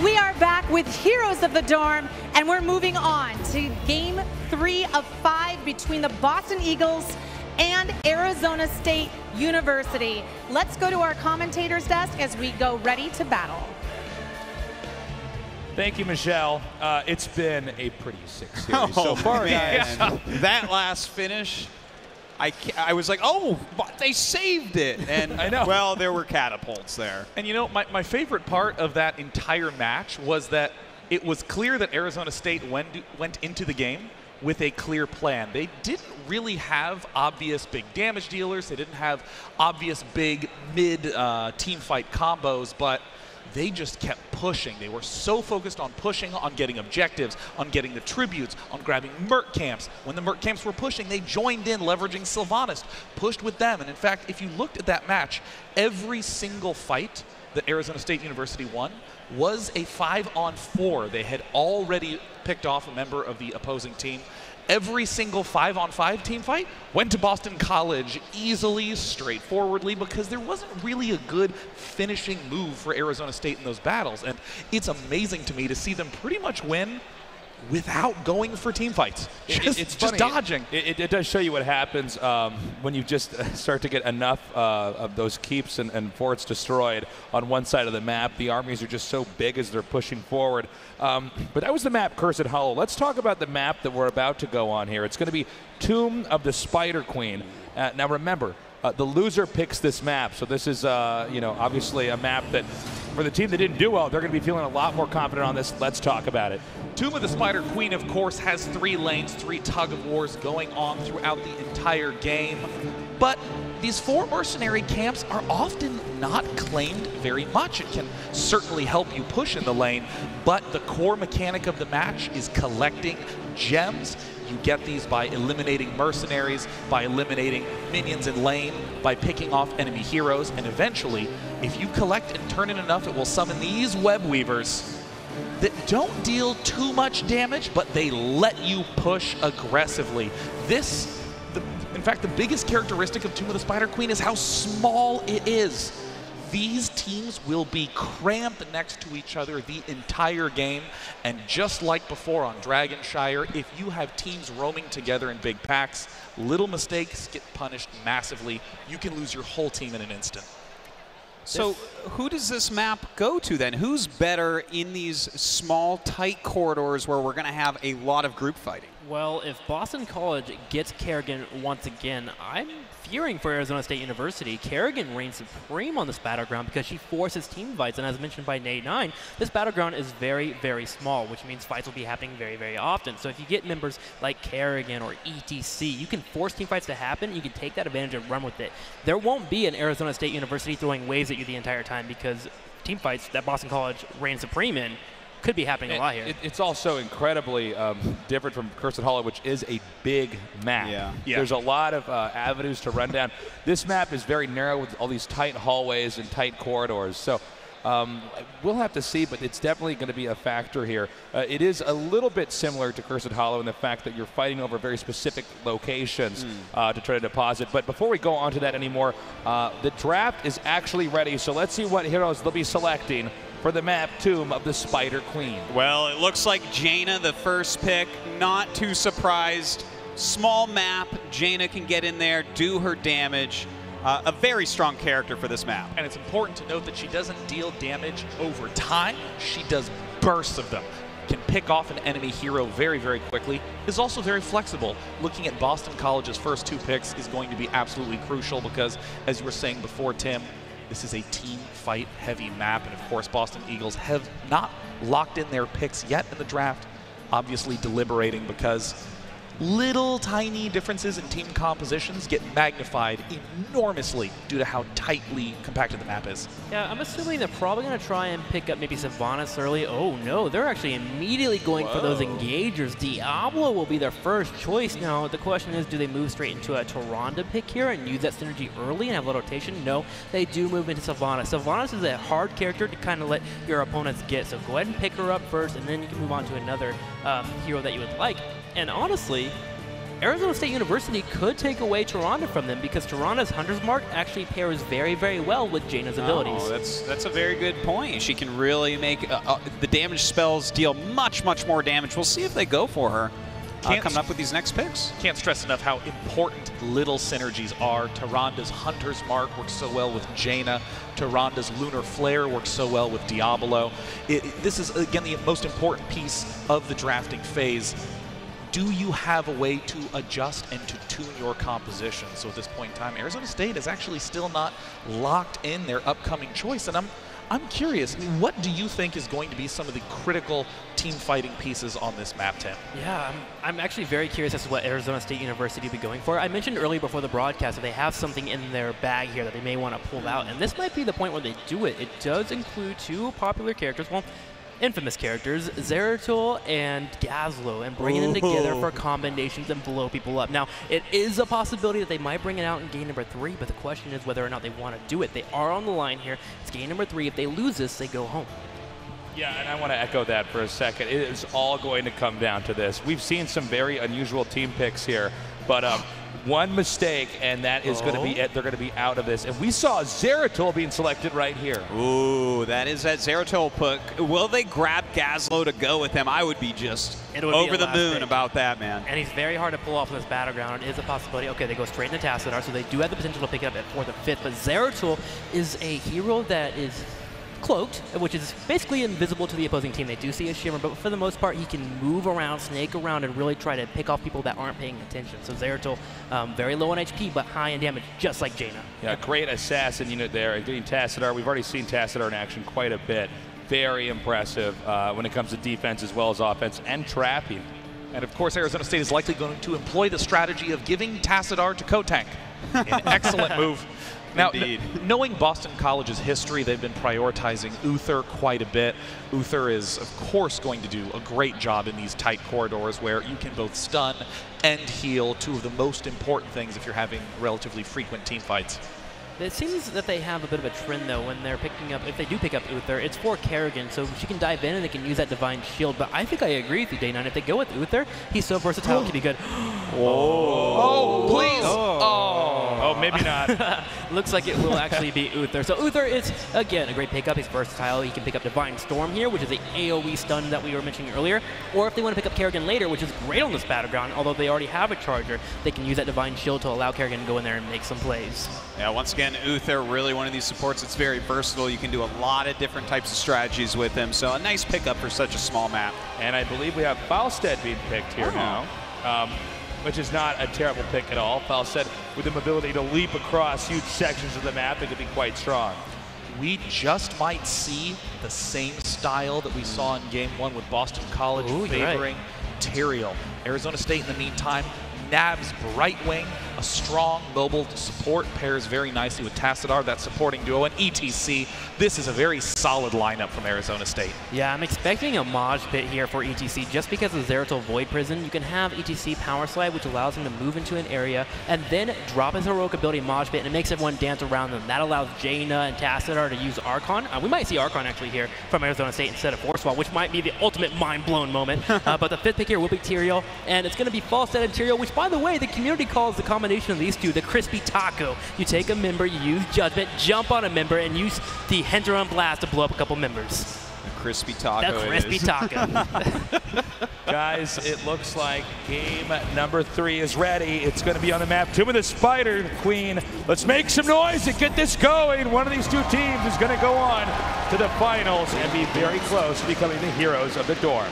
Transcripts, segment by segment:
We are back with Heroes of the Dorm, and we're moving on to Game 3 of 5 between the Boston Eagles and Arizona State University. Let's go to our commentator's desk as we go ready to battle. Thank you, Michelle. It's been a pretty sick series so far, guys. That last finish, I was like, oh, but they saved it. And I know. Well, there were catapults there. And you know, my favorite part of that entire match was that it was clear that Arizona State went into the game with a clear plan. They didn't really have obvious big damage dealers. They didn't have obvious big mid team fight combos, but they just kept pushing. They were so focused on pushing, on getting objectives, on getting the tributes, on grabbing Merc camps. When the Merc camps were pushing, they joined in, leveraging Sylvanas, pushed with them. And in fact, if you looked at that match, every single fight that Arizona State University won was a 5-on-4. They had already picked off a member of the opposing team. Every single 5-on-5 team fight went to Boston College easily, straightforwardly, because there wasn't really a good finishing move for Arizona State in those battles. And it's amazing to me to see them pretty much win without going for team fights. It's just dodging. It does show you what happens when you just start to get enough of those keeps and forts destroyed on one side of the map. The armies are just so big as they're pushing forward. But that was the map Cursed Hollow. Let's talk about the map that we're about to go on here. It's going to be Tomb of the Spider Queen. Now remember, the loser picks this map, so this is obviously a map that for the team that didn't do well, they're going to be feeling a lot more confident on this. Let's talk about it. Tomb of the Spider Queen, of course, has 3 lanes, 3 tug-of-wars going on throughout the entire game. But these 4 mercenary camps are often not claimed very much. It can certainly help you push in the lane, but the core mechanic of the match is collecting gems. You get these by eliminating mercenaries, by eliminating minions in lane, by picking off enemy heroes, and eventually, if you collect and turn in enough, it will summon these web weavers that don't deal too much damage, but they let you push aggressively. In fact, the biggest characteristic of Tomb of the Spider Queen is how small it is. These teams will be cramped next to each other the entire game, and just like before on Dragonshire, if you have teams roaming together in big packs, little mistakes get punished massively. You can lose your whole team in an instant. So who does this map go to then? Who's better in these small, tight corridors where we're going to have a lot of group fighting? Well, if Boston College gets Kerrigan once again, I'm fearing for Arizona State University. Kerrigan reigns supreme on this battleground because she forces team fights, and as mentioned by Nate9, this battleground is very, very small, which means fights will be happening very, very often. So if you get members like Kerrigan or ETC, you can force team fights to happen, you can take that advantage and run with it. There won't be an Arizona State University throwing waves at you the entire time because team fights that Boston College reigns supreme in could be happening a lot here. It's also incredibly different from Cursed Hollow, which is a big map. Yeah. There's a lot of avenues to run down. This map is very narrow with all these tight hallways and tight corridors. So we'll have to see, but it's definitely going to be a factor here. It is a little bit similar to Cursed Hollow in the fact that you're fighting over very specific locations to try to deposit. But before we go on to that anymore, the draft is actually ready. So let's see what heroes they'll be selecting for the map Tomb of the Spider Queen. Well, it looks like Jaina, the first pick, not too surprised. Small map, Jaina can get in there, do her damage. A very strong character for this map. And it's important to note that she doesn't deal damage over time. She does bursts of them. Can pick off an enemy hero very, very quickly. Is also very flexible. Looking at Boston College's first 2 picks is going to be absolutely crucial because, as you were saying before, Tim, this is a team fight heavy map, and of course Boston Eagles have not locked in their picks yet in the draft, obviously deliberating because little tiny differences in team compositions get magnified enormously due to how tightly compacted the map is. Yeah, I'm assuming they're probably going to try and pick up maybe Sylvanas early. Oh no, they're actually immediately going for those engagers. Diablo will be their first choice. Now, the question is, do they move straight into a Tyrande pick here and use that synergy early and have a little rotation? No, they do move into Sylvanas. Sylvanas is a hard character to kind of let your opponents get, so go ahead and pick her up first, and then you can move on to another hero that you would like. And honestly, Arizona State University could take away Tyrande from them because Tyrande's Hunter's Mark actually pairs very, very well with Jaina's abilities. Oh, that's a very good point. She can really make the damage spells deal much, much more damage. We'll see if they go for her. Coming up with these next picks. Can't stress enough how important little synergies are. Tyrande's Hunter's Mark works so well with Jaina. Tyrande's Lunar Flare works so well with Diablo. This is, again, the most important piece of the drafting phase. Do you have a way to adjust and to tune your composition? So at this point in time, Arizona State is actually still not locked in their upcoming choice. And I'm curious, what do you think is going to be some of the critical team fighting pieces on this map, Tim? Yeah, I'm actually very curious as to what Arizona State University will be going for. I mentioned earlier before the broadcast that they have something in their bag here that they may want to pull out, and this might be the point where they do it. It does include two popular characters, well, infamous characters, Zeratul and Gazlo, and bringing them together for combinations and blow people up. Now, it is a possibility that they might bring it out in game number 3, but the question is whether or not they want to do it. They are on the line here. It's game number 3. If they lose this, they go home. Yeah, and I want to echo that for a second. It is all going to come down to this. We've seen some very unusual team picks here, but one mistake, and that is going to be it. They're going to be out of this. And we saw Zeratul being selected right here. Ooh, that is that Zeratul pick. Will they grab Gazlo to go with them? I would be just over the moon about that, man. And he's very hard to pull off in this battleground. It is a possibility. Okay, they go straight into Tassadar, so they do have the potential to pick it up at 4th or 5th. But Zeratul is a hero that is cloaked, which is basically invisible to the opposing team. They do see a shimmer, but for the most part, he can move around, snake around, and really try to pick off people that aren't paying attention. So Zeratul, very low on HP, but high in damage, just like Jaina. Yeah, great assassin unit there. Getting Tassadar, we've already seen Tassadar in action quite a bit. Very impressive when it comes to defense as well as offense and trapping. And of course, Arizona State is likely going to employ the strategy of giving Tassadar to Kotank. An excellent move. Now, knowing Boston College's history, they've been prioritizing Uther quite a bit. Uther is, of course, going to do a great job in these tight corridors where you can both stun and heal, two of the most important things if you're having relatively frequent team fights. It seems that they have a bit of a trend, though, when they're picking up, if they do pick up Uther, it's for Kerrigan, so she can dive in and they can use that Divine Shield. But I think I agree with you, Day9. If they go with Uther, he's so versatile, it can be good. Oh, please! Oh, maybe not. Looks like it will actually be Uther. So Uther is, again, a great pickup. He's versatile. He can pick up Divine Storm here, which is the AoE stun that we were mentioning earlier. Or if they want to pick up Kerrigan later, which is great on this battleground, although they already have a charger, they can use that Divine Shield to allow Kerrigan to go in there and make some plays. Yeah, once again, Uther, really one of these supports that's very versatile. You can do a lot of different types of strategies with him, so a nice pickup for such a small map. And I believe we have Falstead being picked here now, which is not a terrible pick at all. Falstead with the ability to leap across huge sections of the map, it could be quite strong. We just might see the same style that we saw in Game 1 with Boston College favoring Tyrael. Arizona State, in the meantime, nabs Brightwing, a strong mobile support, pairs very nicely with Tassadar, that supporting duo, and ETC. This is a very solid lineup from Arizona State. Yeah, I'm expecting a Maj Pit here for ETC just because of Zeratul Void Prison. You can have ETC Power Slide, which allows him to move into an area and then drop his heroic ability Maj Pit, and it makes everyone dance around them. That allows Jaina and Tassadar to use Archon. We might see Archon actually here from Arizona State instead of Force Wall, which might be the ultimate mind-blown moment. But the 5th pick here will be Tyrael, and it's going to be Falstead and Tyrael, which, by the way, the community calls the combination of these two the crispy taco. You take a member, you use Judgment, jump on a member, and use the Henteron Blast to blow up a couple members. The crispy taco. The crispy taco. Guys, it looks like game number 3 is ready. It's going to be on the map. Tomb of the Spider Queen. Let's make some noise and get this going. One of these two teams is going to go on to the finals and be very close to becoming the heroes of the dorm.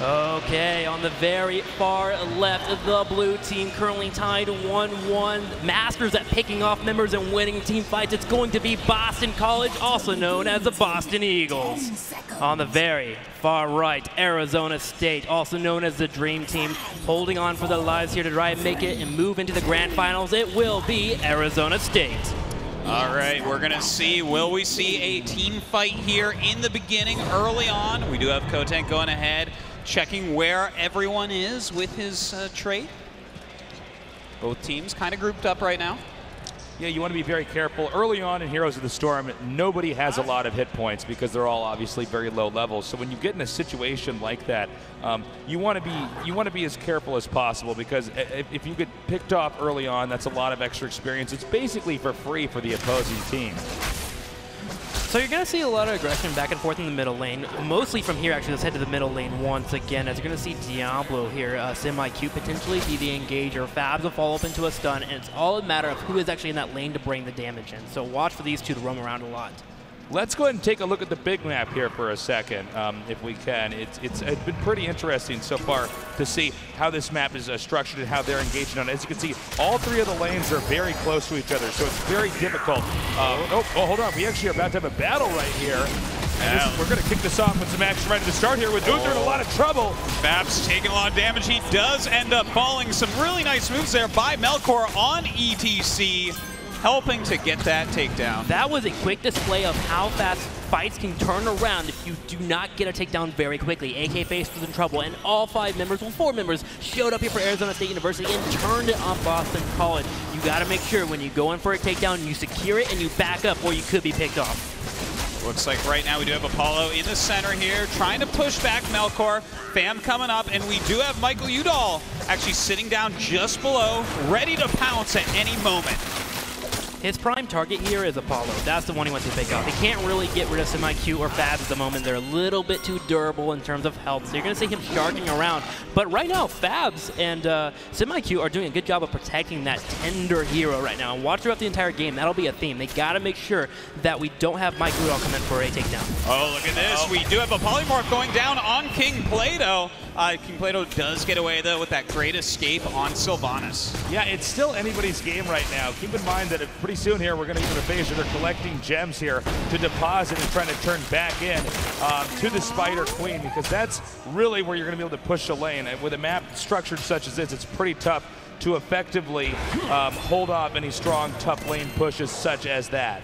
Okay, on the very far left, the blue team currently tied 1-1. Masters at picking off members and winning team fights. It's going to be Boston College, also known as the Boston Eagles. On the very far right, Arizona State, also known as the Dream Team, holding on for their lives here to try and make it and move into the grand finals. It will be Arizona State. All right, we're gonna see, will we see a team fight here in the beginning, early on? We do have Kotank going ahead, checking where everyone is with his trait. Both teams kind of grouped up right now. Yeah, you want to be very careful. Early on in Heroes of the Storm, nobody has a lot of hit points because they're all obviously very low levels. So when you get in a situation like that, you want to be as careful as possible, because if you get picked off early on, that's a lot of extra experience. It's basically for free for the opposing team. So you're going to see a lot of aggression back and forth in the middle lane. Mostly from here, actually. Let's head to the middle lane once again, as you're going to see Diablo here, Semi-Q potentially be the engager. Fabs will fall up into a stun, and it's all a matter of who is actually in that lane to bring the damage in. So watch for these two to roam around a lot. Let's go ahead and take a look at the big map here for a second, if we can. It's been pretty interesting so far to see how this map is structured and how they're engaging on it. As you can see, all three of the lanes are very close to each other, so it's very difficult. Hold on. We actually are about to have a battle right here. And we're going to kick this off with some action right at the start here with Uther in a lot of trouble. Fabs taking a lot of damage. He does end up falling. Some really nice moves there by Melkor on ETC, helping to get that takedown. That was a quick display of how fast fights can turn around if you do not get a takedown very quickly. AK Face was in trouble, and all 5 members, well 4 members, showed up here for Arizona State University and turned it on Boston College. You got to make sure when you go in for a takedown, you secure it and you back up, or you could be picked off. Looks like right now we do have Apollo in the center here, trying to push back Melkor. Fam coming up, and we do have Michael Udall actually sitting down just below, ready to pounce at any moment. His prime target here is Apollo. That's the one he wants to pick up. He can't really get rid of Semi-Q or Fabs at the moment. They're a little bit too durable in terms of health, so you're going to see him charging around. But right now, Fabs and Semi-Q are doing a good job of protecting that tender hero right now. And watch throughout the entire game. That'll be a theme. They got to make sure that we don't have Mike Rudolph come in for a takedown. Oh, look at this. We do have a polymorph going down on King Plato. King Plato does get away, though, with that great escape on Sylvanas. Yeah, it's still anybody's game right now. Keep in mind that pretty soon here we're going to get to the phase where they're collecting gems here to deposit and trying to turn back in to the Spider Queen, because that's really where you're going to be able to push a lane. And with a map structured such as this, it's pretty tough to effectively hold off any strong, tough lane pushes such as that.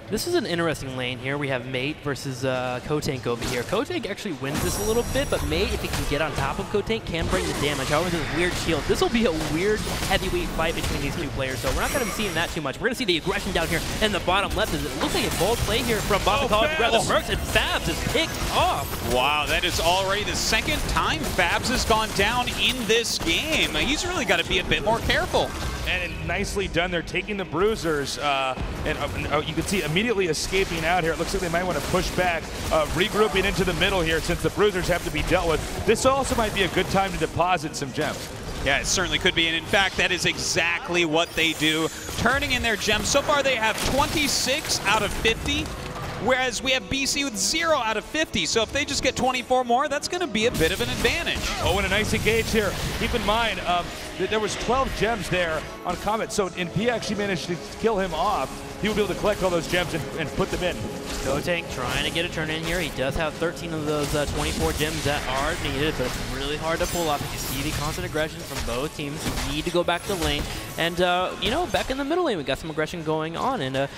This is an interesting lane here. We have Mate versus Kotank over here. Kotank actually wins this a little bit, but Mate, if he can get on top of Kotank, can bring the damage. However, this weird shield. This will be a weird heavyweight fight between these two players, so we're not going to be seeing that too much. We're going to see the aggression down here in the bottom left. It looks like a bold play here from Boston College to grab the Mercs, and Fabs is picked off. Wow, that is already the second time Fabs has gone down in this game. He's really got to be a bit more careful. And nicely done. They're taking the bruisers, and you can see immediately escaping out here. It looks like they might want to push back, regrouping into the middle here since the bruisers have to be dealt with. This also might be a good time to deposit some gems. Yeah, it certainly could be, and in fact, that is exactly what they do, turning in their gems. So far, they have 26 out of 50. Whereas we have BC with 0 out of 50. So if they just get 24 more, that's going to be a bit of an advantage. Oh, and a nice engage here. Keep in mind that there was 12 gems there on Comet. So if he actually managed to kill him off, he would be able to collect all those gems and put them in. Kotank trying to get a turn in here. He does have 13 of those 24 gems that are needed, but it's really hard to pull off. You see the constant aggression from both teams. You need to go back to lane. And, you know, back in the middle lane, we got some aggression going on. And,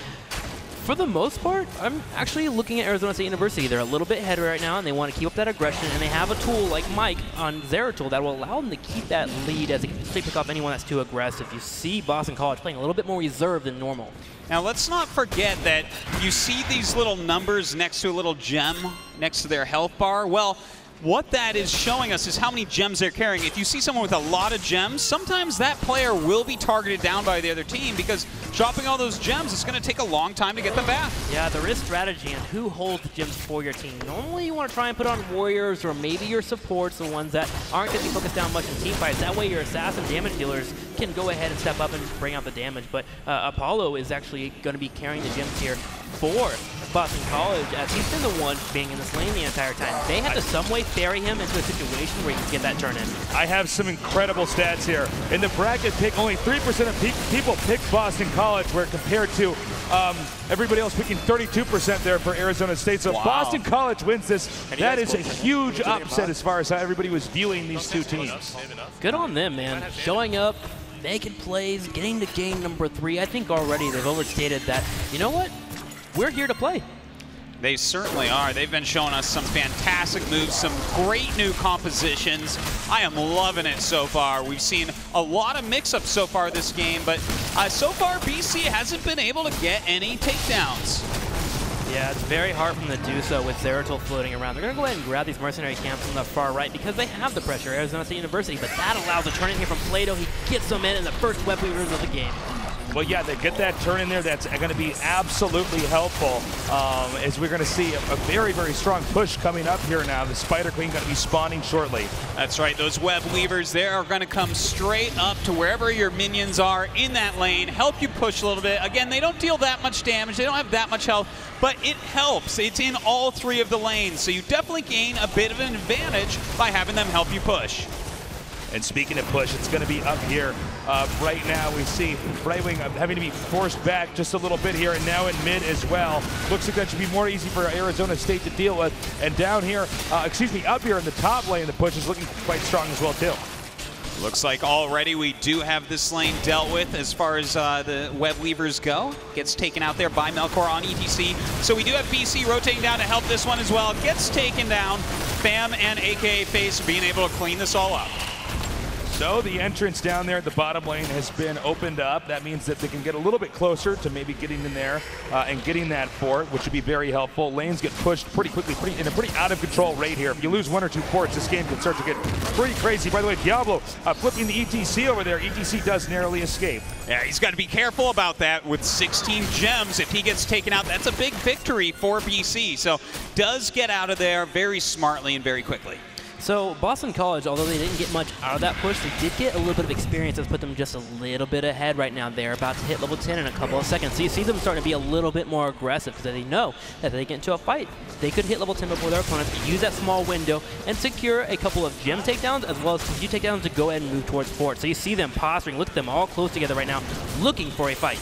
for the most part, I'm actually looking at Arizona State University. They're a little bit ahead right now, and they want to keep up that aggression, and they have a tool like Mike on Zeratul that will allow them to keep that lead as they can potentially pick off anyone that's too aggressive. You see Boston College playing a little bit more reserved than normal. Now, let's not forget that you see these little numbers next to a little gem next to their health bar. Well, what that is showing us is how many gems they're carrying. If you see someone with a lot of gems, sometimes that player will be targeted down by the other team, because dropping all those gems, it's going to take a long time to get them back. Yeah, there is strategy in who holds the gems for your team. Normally you want to try and put on warriors or maybe your supports, the ones that aren't going to be focused down much in team fights. That way your assassin damage dealers can go ahead and step up and bring out the damage. But Apollo is actually going to be carrying the gems here for Boston College, as he's been the one being in this lane the entire time. They have to some way ferry him into a situation where he can get that turn in. I have some incredible stats here. In the bracket pick, only 3% of people picked Boston College, where compared to everybody else picking 32% there for Arizona State. So if Boston College wins this, that is a huge upset as far as how everybody was viewing these two teams. Good on them, man. Showing up, making plays, getting to game number 3. I think already they've overstated that, you know what? We're here to play. They certainly are. They've been showing us some fantastic moves, some great new compositions. I am loving it so far. We've seen a lot of mix-ups so far this game, but so far BC hasn't been able to get any takedowns. Yeah, it's very hard for them to do so with Zeratul floating around. They're going to go ahead and grab these mercenary camps on the far right because they have the pressure, Arizona State University, but that allows a turn in here from Plato. He gets them in the first web weavers of the game. Well, yeah, they get that turn in there. That's going to be absolutely helpful as we're going to see a very, very strong push coming up here now. The Spider Queen going to be spawning shortly. That's right. Those web weavers there are going to come straight up to wherever your minions are in that lane, help you push a little bit. Again, they don't deal that much damage. They don't have that much health, but it helps. It's in all three of the lanes, so you definitely gain a bit of an advantage by having them help you push. And speaking of push, it's going to be up here. Right now we see right wing having to be forced back just a little bit here, and now in mid as well. Looks like that should be more easy for Arizona State to deal with. And down here, up here in the top lane, the push is looking quite strong as well too. Looks like already we do have this lane dealt with as far as the web weavers go. Gets taken out there by Melkor on ETC. So we do have BC rotating down to help this one as well. Gets taken down. Fam and AKA Face being able to clean this all up. So the entrance down there at the bottom lane has been opened up. That means that they can get a little bit closer to maybe getting in there and getting that fort, which would be very helpful. Lanes get pushed pretty quickly, in a pretty out of control rate here. If you lose 1 or 2 forts, this game can start to get pretty crazy. By the way, Diablo flipping the ETC over there. ETC does narrowly escape. Yeah, he's got to be careful about that with 16 gems. If he gets taken out, that's a big victory for BC. So does get out of there very smartly and very quickly. So Boston College, although they didn't get much out of that push, they did get a little bit of experience that's put them just a little bit ahead right now. They're about to hit level 10 in a couple of seconds. So you see them starting to be a little bit more aggressive because they know that if they get into a fight, they could hit level 10 before their opponents, use that small window, and secure a couple of gem takedowns as well as a few takedowns to go ahead and move towards fort. So you see them posturing. Look at them all close together right now, looking for a fight.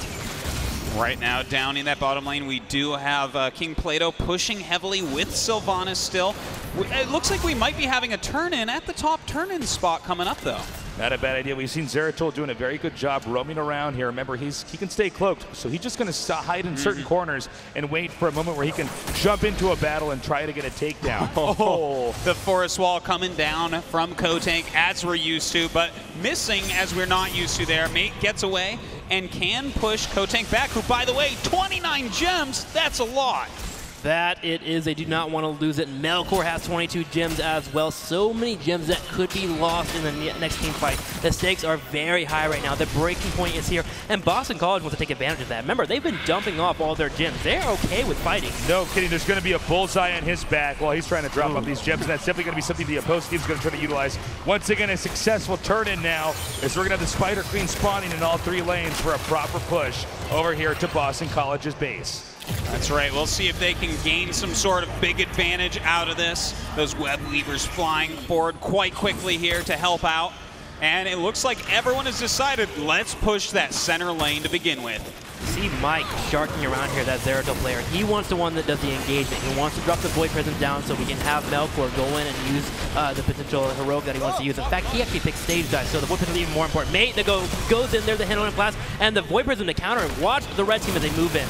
Right now, down in that bottom lane, we do have King Plato pushing heavily with Sylvanas still. It looks like we might be having a turn-in at the top turn-in spot coming up, though. Not a bad idea. We've seen Zeratul doing a very good job roaming around here. Remember, he can stay cloaked, so he's just going to hide in certain corners and wait for a moment where he can jump into a battle and try to get a takedown. Oh, the forest wall coming down from Kotank as we're used to, but missing as we're not used to there. Mate gets away and can push Kotank back, who, by the way, 29 gems, that's a lot. That it is. They do not want to lose it. Melkor has 22 gems as well. So many gems that could be lost in the next team fight. The stakes are very high right now. The breaking point is here, and Boston College wants to take advantage of that. Remember, they've been dumping off all their gems. They're okay with fighting. No kidding. There's going to be a bullseye on his back while he's trying to drop off these gems, and that's definitely going to be something the opposed team's going to try to utilize. Once again, a successful turn-in now as we're going to have the Spider Queen spawning in all 3 lanes for a proper push over here to Boston College's base. That's right. We'll see if they can gain some sort of big advantage out of this. Those web weavers flying forward quite quickly here to help out. And it looks like everyone has decided, let's push that center lane to begin with. See Mike sharking around here, that Zeratul player. He wants the one that does the engagement. He wants to drop the Void Prism down so we can have Melkor go in and use the potential heroic that he wants to use. In fact, he actually picks stage dive, so the Void Prism is even more important. Mate that goes in there, the handle and blast, and the Void Prism to counter and watch the red team as they move in.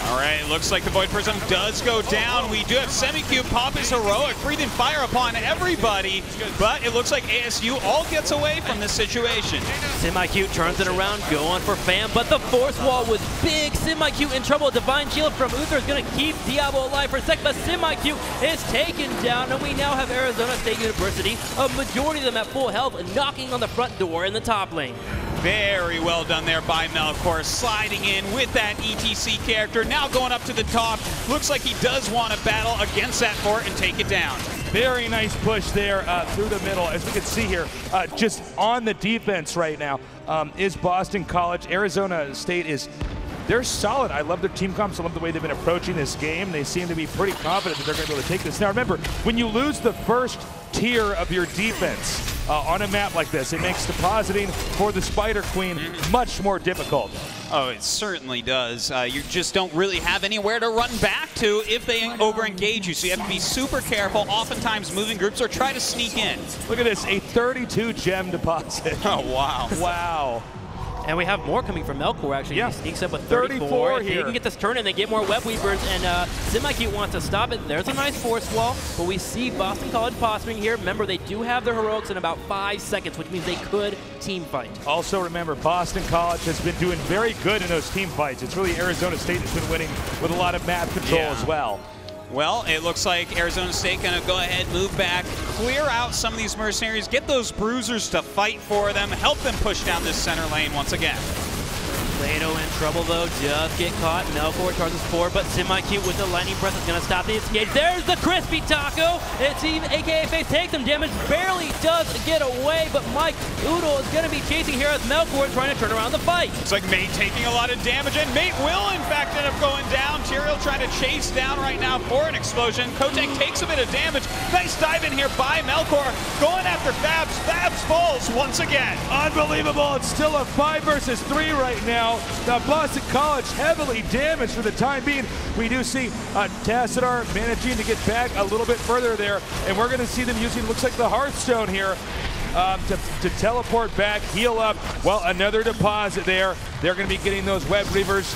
All right, it looks like the Void Prism does go down. We do have Semicube pop his heroic, breathing fire upon everybody, but it looks like ASU all gets away from this situation. Semicube turns it around, going for Fam, but the force wall was big. Semicube in trouble. Divine Shield from Uther is going to keep Diablo alive for a sec, but Semicube is taken down, and we now have Arizona State University, a majority of them at full health, knocking on the front door in the top lane. Very well done there by Melkor, sliding in with that ETC character, now going up to the top. Looks like he does want to battle against that fort and take it down. Very nice push there through the middle. As we can see here, just on the defense right now is Boston College. Arizona State they're solid. I love their team comps. I love the way they've been approaching this game. They seem to be pretty confident that they're going to be able to take this. Now remember, when you lose the first tier of your defense on a map like this, it makes depositing for the Spider Queen much more difficult. Oh, it certainly does. You just don't really have anywhere to run back to if they over-engage you, so you have to be super careful, oftentimes moving groups or try to sneak in. Look at this, a 32 gem deposit. Oh, wow. Wow. And we have more coming from Melkor, actually. Yeah. He sneaks up with 34 here. He can get this turn in. They get more Web Weavers, and Semi-Cute wants to stop it. There's a nice force wall, but we see Boston College posturing here. Remember, they do have their heroics in about 5 seconds, which means they could team fight. Also remember, Boston College has been doing very good in those team fights. It's really Arizona State that's been winning with a lot of map control as well. Well, it looks like Arizona State going to go ahead, move back, clear out some of these mercenaries, get those bruisers to fight for them, help them push down this center lane once again. Plato in trouble though, just get caught. Melkor charges forward, but Semi-Cute with the lightning breath is gonna stop the engage. There's the crispy taco. It's even AKA Face takes some damage, barely does get away, but Mike Oodle is gonna be chasing here as Melkor is trying to turn around the fight. It's like Mate taking a lot of damage, and Mate will in fact end up going down. Tyrael trying to chase down right now for an explosion. Kotek takes a bit of damage. Nice dive in here by Melkor, going after Fabs. Fabs falls once again. Unbelievable. It's still a 5 versus 3 right now. Now Boston College heavily damaged for the time being. We do see Tassadar managing to get back a little bit further there, and we're going to see them using, looks like the Hearthstone here, to teleport back, heal up. Well, another deposit there. They're going to be getting those Web Weavers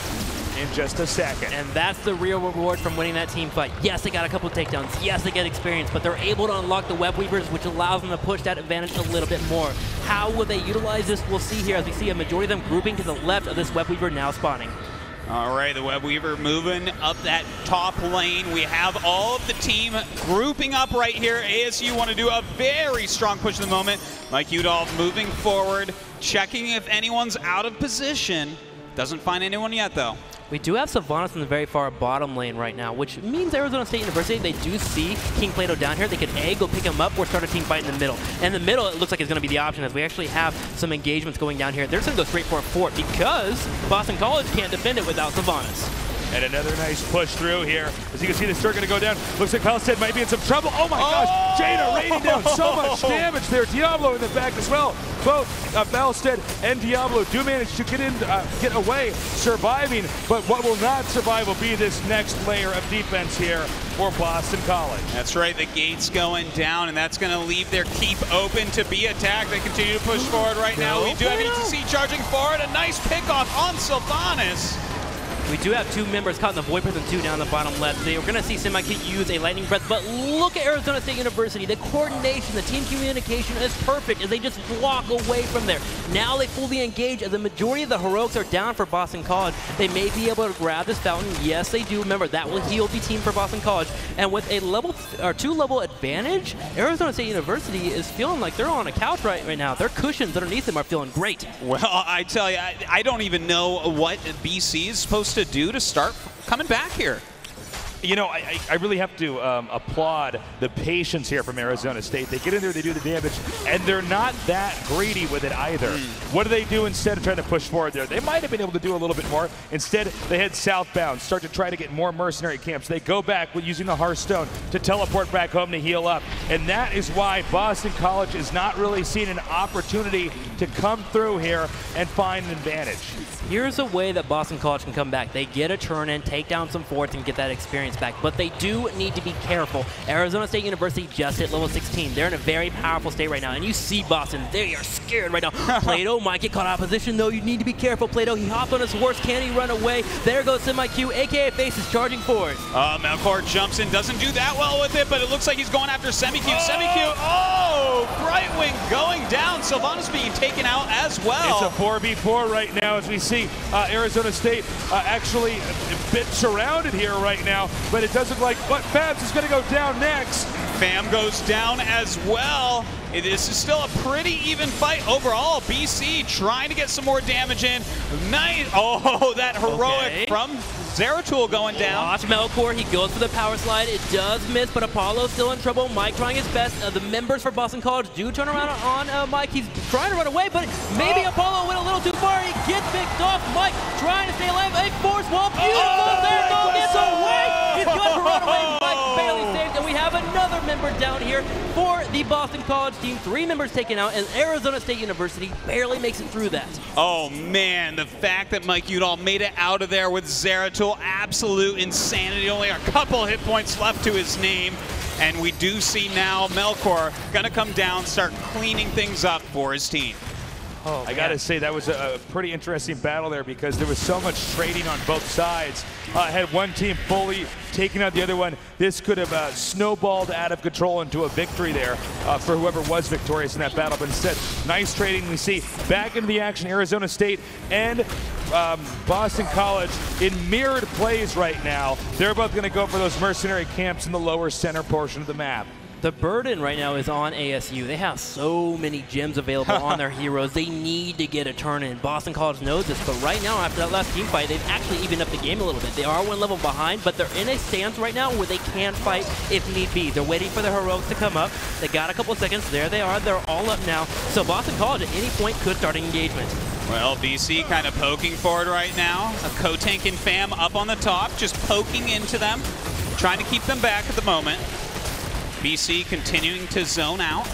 in just a second. And that's the real reward from winning that team fight. Yes, they got a couple of takedowns. Yes, they get experience, but they're able to unlock the Web Weavers, which allows them to push that advantage a little bit more. How will they utilize this? We'll see here as we see a majority of them grouping to the left of this Web Weaver now spawning. All right, the Web Weaver moving up that top lane. We have all of the team grouping up right here. ASU want to do a very strong push at the moment. Mike Udall moving forward, checking if anyone's out of position. Doesn't find anyone yet, though. We do have Sylvanas in the very far bottom lane right now, which means Arizona State University, they do see King Plato down here. They could A, go pick him up, or start a team fight in the middle. And in the middle, it looks like it's going to be the option as we actually have some engagements going down here. They're just going to go straight for a fort because Boston College can't defend it without Sylvanas. And another nice push through here. As you can see, the start going to go down. Looks like Palestine might be in some trouble. Oh my gosh, Jada raining down so much damage there. Diablo in the back as well. Both Balstead and Diablo do manage to get away, surviving. But what will not survive will be this next layer of defense here for Boston College. That's right, the gate's going down, and that's going to leave their keep open to be attacked. They continue to push forward right now. We do have ETC charging forward. A nice pickoff on Sylvanas. We do have 2 members caught in the Void Prison 2 down the bottom left. They are going to see Semi-Cute use a Lightning Breath, but look at Arizona State University. The coordination, the team communication is perfect as they just walk away from there. Now they fully engage as the majority of the heroics are down for Boston College. They may be able to grab this fountain. Yes, they do. Remember, that will heal the team for Boston College. And with a level or 2-level advantage, Arizona State University is feeling like they're on a couch right now. Their cushions underneath them are feeling great. Well, I tell you, I don't even know what BC is supposed to do to start coming back here. You know, I really have to applaud the patience here from Arizona State. They get in there, they do the damage, and they're not that greedy with it either. What do they do instead of trying to push forward there? They might have been able to do a little bit more. Instead, they head southbound, start to try to get more mercenary camps. They go back with using the Hearthstone to teleport back home to heal up. And that is why Boston College is not really seeing an opportunity to come through here and find an advantage. Here's a way that Boston College can come back. They get a turn in, take down some forts, and get that experience back. But they do need to be careful. Arizona State University just hit level 16. They're in a very powerful state right now. And you see Boston, they are scared right now. Plato might get caught out of position, though. You need to be careful, Plato. He hopped on his horse. Can he run away? There goes Semi-Cute, a.k.a. Face is charging forward. Melkor jumps in, doesn't do that well with it, but it looks like he's going after Semi-Cute. Semi-Cute, right wing going down. Sylvanas being taken out as well. It's a 4v4 right now as we see Arizona State actually a bit surrounded here right now, but it doesn't look like what Fabs is going to go down next. Fam goes down as well. This is still a pretty even fight overall. BC trying to get some more damage in. Nice. Oh, that heroic from Zeratul going down. Watch Melkor. He goes for the power slide. It does miss, but Apollo's still in trouble. Mike trying his best. The members for Boston College do turn around on Mike. He's trying to run away, but maybe Apollo went a little too far. He gets picked off. Mike trying to stay alive. A force wall. Beautiful. Zeratul gets away. He's going to run away. Mike barely saved, and we have another member down here for the Boston College team. 3 members taken out, and Arizona State University barely makes it through that. Oh man, the fact that Mike Udall made it out of there with Zeratul, absolute insanity. Only a couple hit points left to his name. And we do see now Melkor gonna come down, start cleaning things up for his team. I got to say, that was a pretty interesting battle there because there was so much trading on both sides. Had one team fully taken out the other one, this could have snowballed out of control into a victory there for whoever was victorious in that battle. But instead, nice trading. We see back into the action Arizona State and Boston College in mirrored plays right now. They're both going to go for those mercenary camps in the lower center portion of the map. The burden right now is on ASU. They have so many gems available on their heroes. They need to get a turn in. Boston College knows this, but right now, after that last team fight, they've actually evened up the game a little bit. They are one level behind, but they're in a stance right now where they can fight if need be. They're waiting for the heroics to come up. They got a couple of seconds. There they are. They're all up now. So Boston College at any point could start an engagement. Well, BC kind of poking forward right now. A Co-Tank and Fam up on the top, just poking into them, trying to keep them back at the moment. BC continuing to zone out.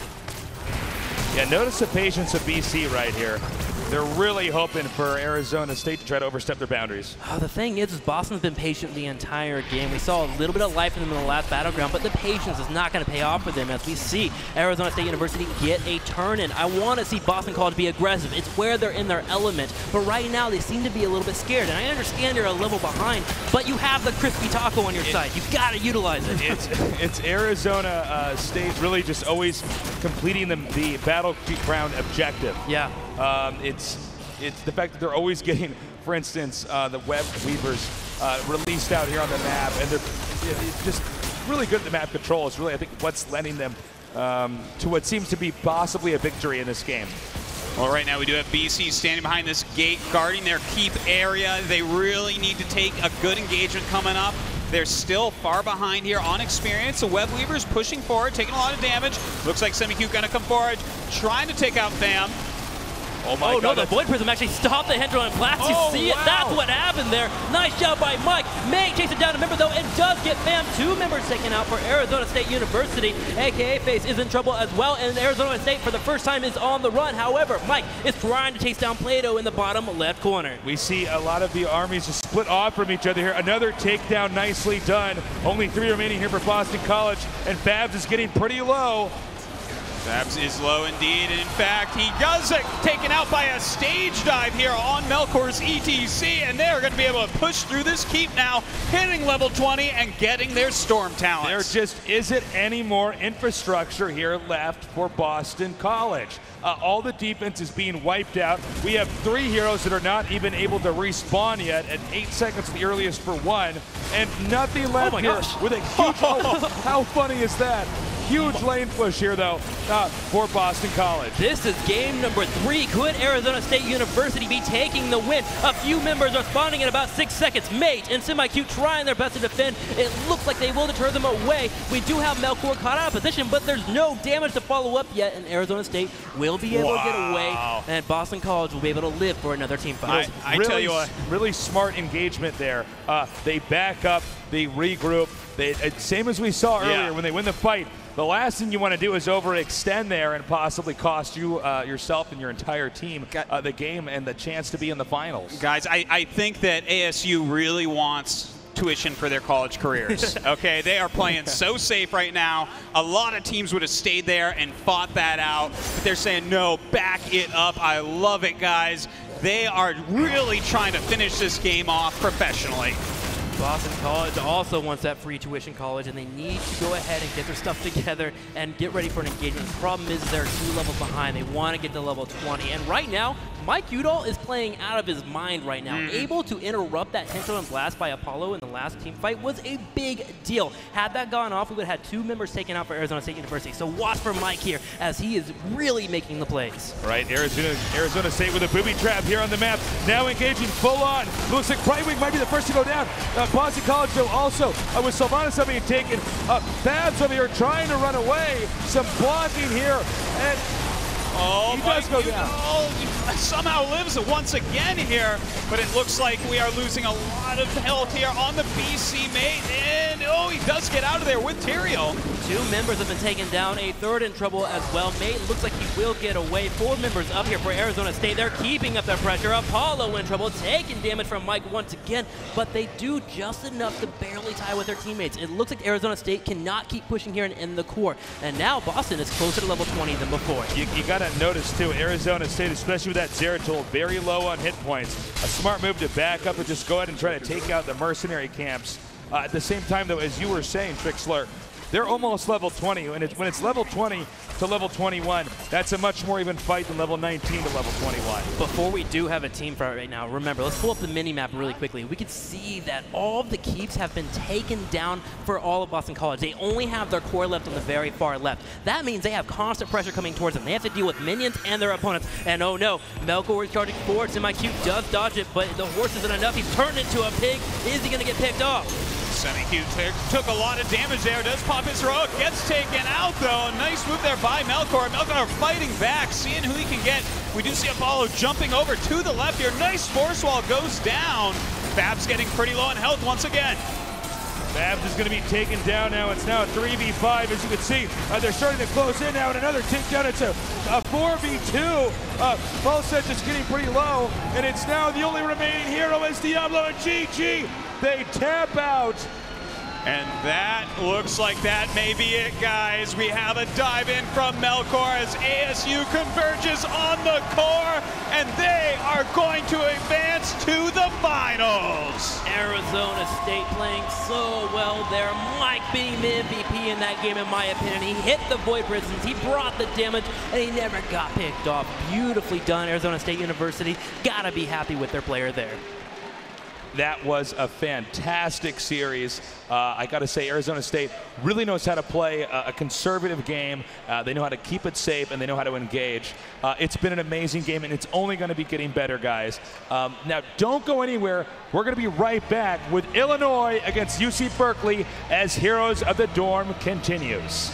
Yeah, notice the patience of BC right here. They're really hoping for Arizona State to try to overstep their boundaries. The thing is Boston's been patient the entire game. We saw a little bit of life in them in the last battleground, but the patience is not going to pay off for them as we see Arizona State University get a turn in. I want to see Boston College be aggressive. It's where they're in their element. But right now, they seem to be a little bit scared. And I understand they're a level behind, but you have the crispy taco on your side. You've got to utilize it. It's Arizona State really just always completing the battleground objective. Yeah. It's the fact that they're always getting, for instance, the web weavers released out here on the map, and they're just really good at the map control. Is really, I think, what's lending them to what seems to be possibly a victory in this game. Well, right now we do have BC standing behind this gate, guarding their keep area. They really need to take a good engagement coming up. They're still far behind here on experience. The Web Weavers pushing forward, taking a lot of damage. Looks like SemiQ gonna come forward, trying to take out Fam. Oh my God. No, the Void Prism actually stopped the Hendron and Blast. You see it? That's what happened there. Nice job by Mike. May chases down a member though and does get Fam. 2 members taken out for Arizona State University. AKA Face is in trouble as well, and Arizona State for the first time is on the run. However, Mike is trying to chase down Plato in the bottom left corner. We see a lot of the armies just split off from each other here. Another takedown nicely done. Only 3 remaining here for Boston College, and Babs is getting pretty low. Babs is low indeed, and in fact, he does get taken out by a stage dive here on Melkor's ETC, and they're going to be able to push through this keep now, hitting level 20 and getting their storm talents. There just isn't any more infrastructure here left for Boston College. All the defense is being wiped out. We have 3 heroes that are not even able to respawn yet, at 8 seconds at the earliest for one, and nothing left here with a huge. How funny is that? Huge lane push here, though, for Boston College. This is game number 3. Could Arizona State University be taking the win? A few members are spawning in about 6 seconds. Mate and SemiQ trying their best to defend. It looks like they will deter them away. We do have Melkor caught out of position, but there's no damage to follow up yet, and Arizona State will be able to get away, and Boston College will be able to live for another team fight. I tell you what. Really smart engagement there. They back up, they regroup. Same as we saw earlier when they win the fight. The last thing you want to do is overextend there and possibly cost you yourself and your entire team the game and the chance to be in the finals. Guys, I think that ASU really wants tuition for their college careers. Okay, they are playing so safe right now. A lot of teams would have stayed there and fought that out, but they're saying, no, back it up. I love it, guys. They are really trying to finish this game off professionally. Boston College also wants that free tuition college, and they need to go ahead and get their stuff together and get ready for an engagement. The problem is they're 2 levels behind. They want to get to level 20, and right now, Mike Udall is playing out of his mind right now. Able to interrupt that Tensor and Blast by Apollo in the last team fight was a big deal. Had that gone off, we would have had 2 members taken out for Arizona State University. So watch for Mike here as he is really making the plays. Right, Arizona State with a booby trap here on the map. Now engaging full on. Looks like Brightwing might be the first to go down. Boston College though also with Sylvanas being taken. Babs over here trying to run away. Some blocking here, and he does go down. Somehow lives once again here, but it looks like we are losing a lot of health here on the BC mate, and he does get out of there with Tyrael. 2 members have been taken down, a 3rd in trouble as well. Mate looks like he will get away. 4 members up here for Arizona State. They're keeping up their pressure. Apollo in trouble, taking damage from Mike once again, but they do just enough to barely tie with their teammates. It looks like Arizona State cannot keep pushing here and end the core, and now Boston is closer to level 20 than before. You got to notice too, Arizona State, especially with that Zeratul very low on hit points. A smart move to back up and just go ahead and try to take out the mercenary camps. At the same time, though, as you were saying, Trixler, they're almost level 20, and when it's level 20 to level 21, that's a much more even fight than level 19 to level 21. Before we do have a team fight right now, remember, let's pull up the mini-map really quickly. We can see that all of the keeps have been taken down for all of Boston College. They only have their core left on the very far left. That means they have constant pressure coming towards them. They have to deal with minions and their opponents. And oh no, Melkor is charging forwards, and my Q does dodge it, but the horse isn't enough. He's turned into a pig. Is he going to get picked off? Semi-Q took a lot of damage there, does pop his heroic, gets taken out though. Nice move there by Melkor. Melkor fighting back, seeing who he can get. We do see Apollo jumping over to the left here. Nice force wall goes down. Babs getting pretty low on health once again. Babs is going to be taken down now. It's now a 3v5, as you can see. They're starting to close in now, and another takedown. It's a 4v2. Pulset just getting pretty low, and it's now the only remaining hero is Diablo and GG. They tap out. And that looks like that may be it, guys. We have a dive in from Melkor as ASU converges on the core, and they are going to advance to the finals. Arizona State playing so well there. Mike being the MVP in that game, in my opinion. He hit the Void Prisons, he brought the damage, and he never got picked off. Beautifully done, Arizona State University. Gotta be happy with their player there. That was a fantastic series. I got to say, Arizona State really knows how to play a conservative game. They know how to keep it safe, and they know how to engage. It's been an amazing game, and it's only going to be getting better, guys. Now, don't go anywhere. We're going to be right back with Illinois against UC Berkeley as Heroes of the Dorm continues.